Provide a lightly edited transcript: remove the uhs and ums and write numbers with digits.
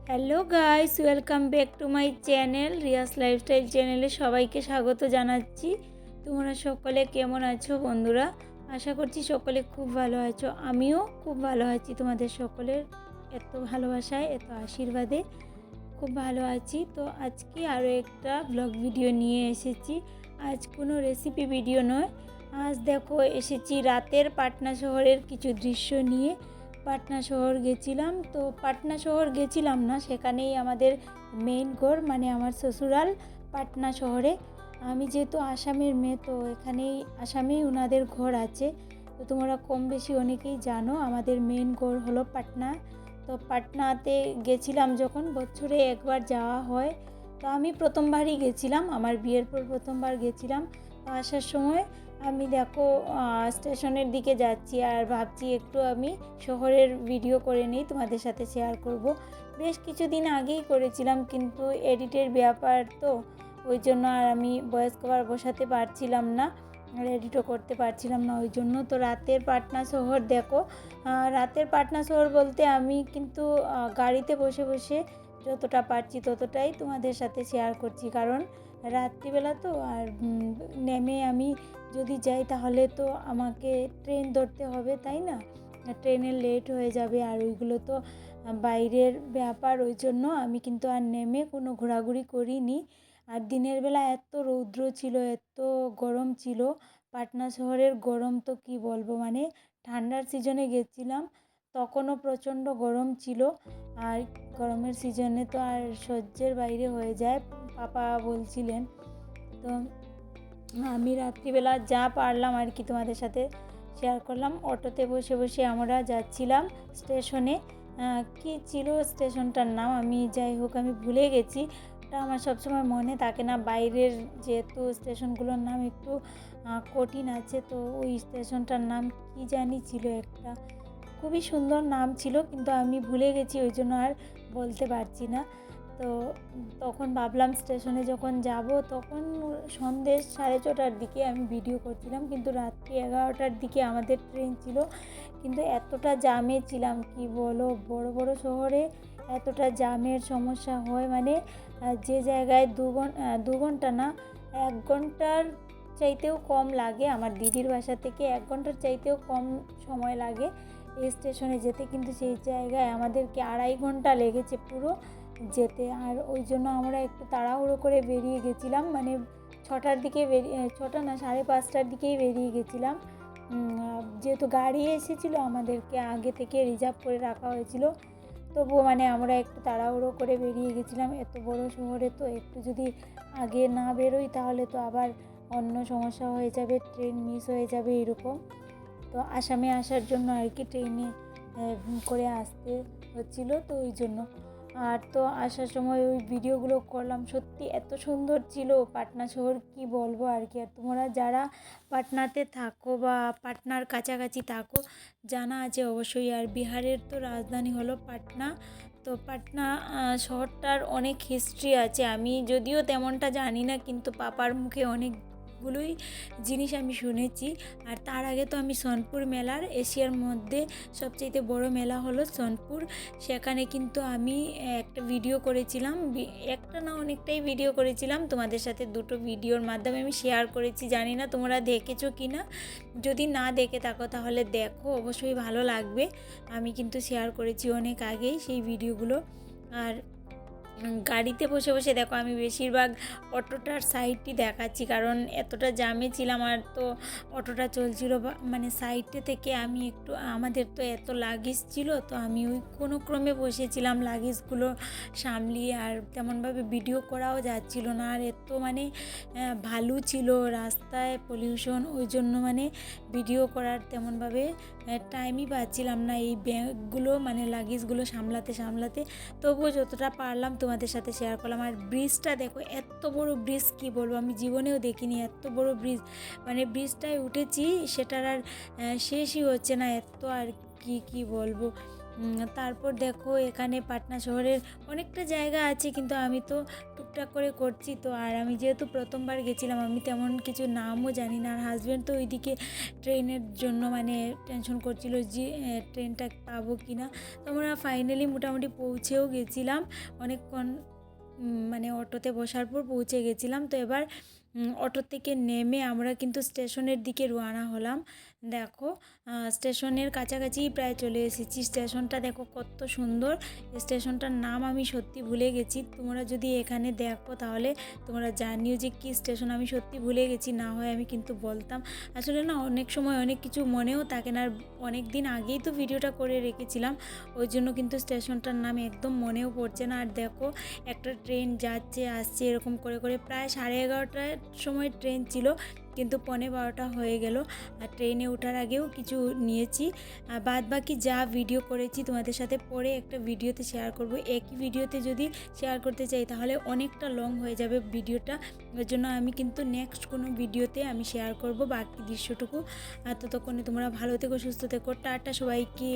Hello guys, welcome back to my channel Riya's lifestyle চ্যানেলে সবাইকে স্বাগত জানাচ্ছি। তোমরা সকলে কেমন আছো বন্ধুরা? আশা করছি সকলে খুব ভালো আছো। আমিও খুব ভালো আছি। তোমাদের সকলের এত ভালোবাসায়, এত আশীর্বাদে খুব ভালো আছি। তো আজকে আরও একটা ব্লগ ভিডিও নিয়ে এসেছি। আজ কোনো রেসিপি ভিডিও নয়, আজ দেখো এসেছি রাতের পাটনা শহরের কিছু দৃশ্য নিয়ে। পাটনা শহর গেছিলাম, তো পাটনা শহর গেছিলাম না, সেখানেই আমাদের মেইন ঘর, মানে আমার শ্বশুরাল পাটনা শহরে। আমি যেহেতু আসামের মেয়ে, তো এখানেই আসামেই ওনাদের ঘর আছে। তো তোমরা কম বেশি অনেকেই জানো আমাদের মেইন ঘর হলো পাটনা। তো পাটনাতে গেছিলাম যখন, বছরে একবার যাওয়া হয়। তো আমি প্রথমবারই গেছিলাম, আমার বিয়ের পর প্রথমবার গেছিলাম। তো আসার সময় আমি দেখো স্টেশনের দিকে যাচ্ছি আর ভাবছি একটু আমি শহরের ভিডিও করে নিই, তোমাদের সাথে শেয়ার করব। বেশ কিছুদিন আগেই করেছিলাম, কিন্তু এডিটের ব্যাপার তো ওই জন্য আর আমি ভয়েস কভার বসাতে পারছিলাম না, আর এডিটও করতে পারছিলাম না ওই জন্য। তো রাতের পাটনা শহর দেখো, রাতের পাটনা শহর বলতে আমি কিন্তু গাড়িতে বসে বসে যতটা পারছি ততটাই তোমাদের সাথে শেয়ার করছি, কারণ রাত্রিবেলা তো। আর নেমে আমি যদি যাই তাহলে তো আমাকে ট্রেন ধরতে হবে, তাই না? ট্রেনের লেট হয়ে যাবে, আর ওইগুলো তো বাইরের ব্যাপার। ওই জন্য আমি কিন্তু আর নেমে কোনো ঘোরাঘুরি করিনি। আর দিনের বেলা এত রৌদ্র ছিল, এত গরম ছিল। পাটনা শহরের গরম তো কি বলবো, মানে ঠান্ডার সিজনে গেছিলাম তখনও প্রচণ্ড গরম ছিল, আর গরমের সিজনে তো আর সহ্যের বাইরে হয়ে যায়, পাপা বলছিলেন। তো আমি রাত্রিবেলা যা পারলাম আর কি তোমাদের সাথে শেয়ার করলাম। অটোতে বসে বসে আমরা যাচ্ছিলাম স্টেশনে। কি ছিল স্টেশনটার নাম, আমি যাই হোক আমি ভুলে গেছি, ওটা আমার সবসময় মনে থাকে না। বাইরের যেহেতু স্টেশনগুলোর নাম একটু কঠিন আছে, তো ওই স্টেশনটার নাম কি জানি ছিল একটা, খুবই সুন্দর নাম ছিল, কিন্তু আমি ভুলে গেছি, ওই জন্য আর বলতে পারছি না। তো তখন ভাবলাম স্টেশনে যখন যাব, তখন সন্ধ্যে 6:30টার দিকে আমি ভিডিও করছিলাম, কিন্তু রাত্রি 11টার দিকে আমাদের ট্রেন ছিল। কিন্তু এতটা জামে ছিলাম, কি বলো, বড় বড় শহরে এতটা জামের সমস্যা হয়, মানে যে জায়গায় 2 ঘন্টা না, 1 ঘন্টার চাইতেও কম লাগে। আমার দিদির বাসা থেকে 1 ঘন্টার চাইতেও কম সময় লাগে এই স্টেশনে যেতে, কিন্তু সেই জায়গায় আমাদেরকে 2.5 ঘন্টা লেগেছে পুরো যেতে। আর ওই জন্য আমরা একটু তাড়াহুড়ো করে বেরিয়ে গেছিলাম, মানে 6টার দিকে বেরিয়ে, 6টা না 5:30টার দিকেই বেরিয়ে গেছিলাম। যেহেতু গাড়ি এসেছিলো, আমাদেরকে আগে থেকে রিজার্ভ করে রাখা হয়েছিল, তবুও মানে আমরা একটু তাড়াহুড়ো করে বেরিয়ে গেছিলাম। এত বড় শহরে তো একটু যদি আগে না বেরোই তাহলে তো আবার অন্য সমস্যা হয়ে যাবে, ট্রেন মিস হয়ে যাবে এরকম। তো আসামে আসার জন্য আর কি ট্রেনে করে আসতে হচ্ছিলো, তো ওই জন্য। আর তো আসার সময় ওই ভিডিওগুলো করলাম, সত্যি এত সুন্দর ছিল পাটনা শহর, কি বলবো আর কি। আর তোমরা যারা পাটনাতে থাকো বা পাটনার কাছাকাছি থাকো, জানা আছে অবশ্যই। আর বিহারের তো রাজধানী হলো পাটনা। তো পাটনা শহরটার অনেক হিস্ট্রি আছে, আমি যদিও তেমনটা জানি না, কিন্তু পাপার মুখে অনেকগুলোই জিনিস আমি শুনেছি। আর তার আগে তো আমি সোনপুর মেলার, এশিয়ার মধ্যে সবচেয়ে বড় মেলা হলো সোনপুর, সেখানে কিন্তু আমি একটা ভিডিও করেছিলাম, একটা না অনেকটাই ভিডিও করেছিলাম তোমাদের সাথে। দুটো ভিডিওর মাধ্যমে আমি শেয়ার করেছি, জানি না তোমরা দেখেছো কি না। যদি না দেখে থাকো তাহলে দেখো, অবশ্যই ভালো লাগবে। আমি কিন্তু শেয়ার করেছি অনেক আগেই সেই ভিডিওগুলো। আর গাড়িতে বসে বসে দেখো আমি বেশিরভাগ অটোটার সাইডটি দেখাচ্ছি, কারণ এতটা জামে ছিলাম। আর তো অটোটা চলছিল, মানে সাইডে থেকে আমি একটু, আমাদের তো এত লাগেজ ছিল, তো আমি ওই কোনো ক্রমে বসেছিলাম লাগেজগুলো সামলিয়ে, আর তেমনভাবে ভিডিও করাও যাচ্ছিল না। আর এত মানে ভালো ছিল রাস্তায়, পলিউশন, ওই জন্য মানে ভিডিও করার তেমনভাবে টাইমই পাচ্ছিলাম না এই ব্যাগগুলো, মানে লাগেজগুলো সামলাতে সামলাতে। তবুও যতটা পারলাম তোমাদের সাথে শেয়ার করলাম। আর ব্রিজটা দেখো, এত বড় ব্রিজ, কি বলবো, আমি জীবনেও দেখিনি এত বড় ব্রিজ। মানে ব্রিজটায় উঠেছি, সেটার আর শেষই হচ্ছে না, এত আর কি বলবো। তারপর দেখো এখানে পাটনা শহরের অনেকটা জায়গা আছে, কিন্তু আমি তো টুকটাক করে করছি তো। আর আমি যেহেতু প্রথমবার গেছিলাম, আমি তেমন কিছু নামও জানি না। আর হাজব্যান্ড তো ওইদিকে ট্রেনের জন্য মানে টেনশন করছিল যে ট্রেনটা পাবো কি না। তো আমরা ফাইনালি মোটামুটি পৌঁছেও গেছিলাম অনেকক্ষণ, মানে অটোতে বসার পর পৌঁছে গেছিলাম। তো এবার অটো থেকে নেমে আমরা কিন্তু স্টেশনের দিকে রওনা হলাম। দেখো স্টেশনের কাছাকাছি প্রায় চলে এসেছি। স্টেশনটা দেখো কত সুন্দর। স্টেশনটার নাম আমি সত্যি ভুলে গেছি। তোমরা যদি এখানে দেখো তাহলে তোমরা জানিও যে কী স্টেশন। আমি সত্যি ভুলে গেছি, না হয় আমি কিন্তু বলতাম। আসলে না অনেক সময় অনেক কিছু মনেও থাকে না, আর অনেক দিন আগেই তো ভিডিওটা করে রেখেছিলাম, ওই জন্য কিন্তু স্টেশনটার নাম একদম মনেও পড়ছে না। আর দেখো একটা ট্রেন যাচ্ছে আসছে এরকম করে করে প্রায় 11:30টার সময় ট্রেন ছিল, কিন্তু 11:15 হয়ে গেল। আর ট্রেনে ওঠার আগেও কিছু নিয়েছি। আর বাদ বাকি যা ভিডিও করেছি তোমাদের সাথে পরে একটা ভিডিওতে শেয়ার করব। একই ভিডিওতে যদি শেয়ার করতে চাই তাহলে অনেকটা লং হয়ে যাবে ভিডিওটা, ওই জন্য আমি কিন্তু নেক্সট কোনো ভিডিওতে আমি শেয়ার করব বাকি দৃশ্যটুকু। আর ততক্ষণে তোমরা ভালো থেকো, সুস্থ থেকো, টাটা সবাইকে।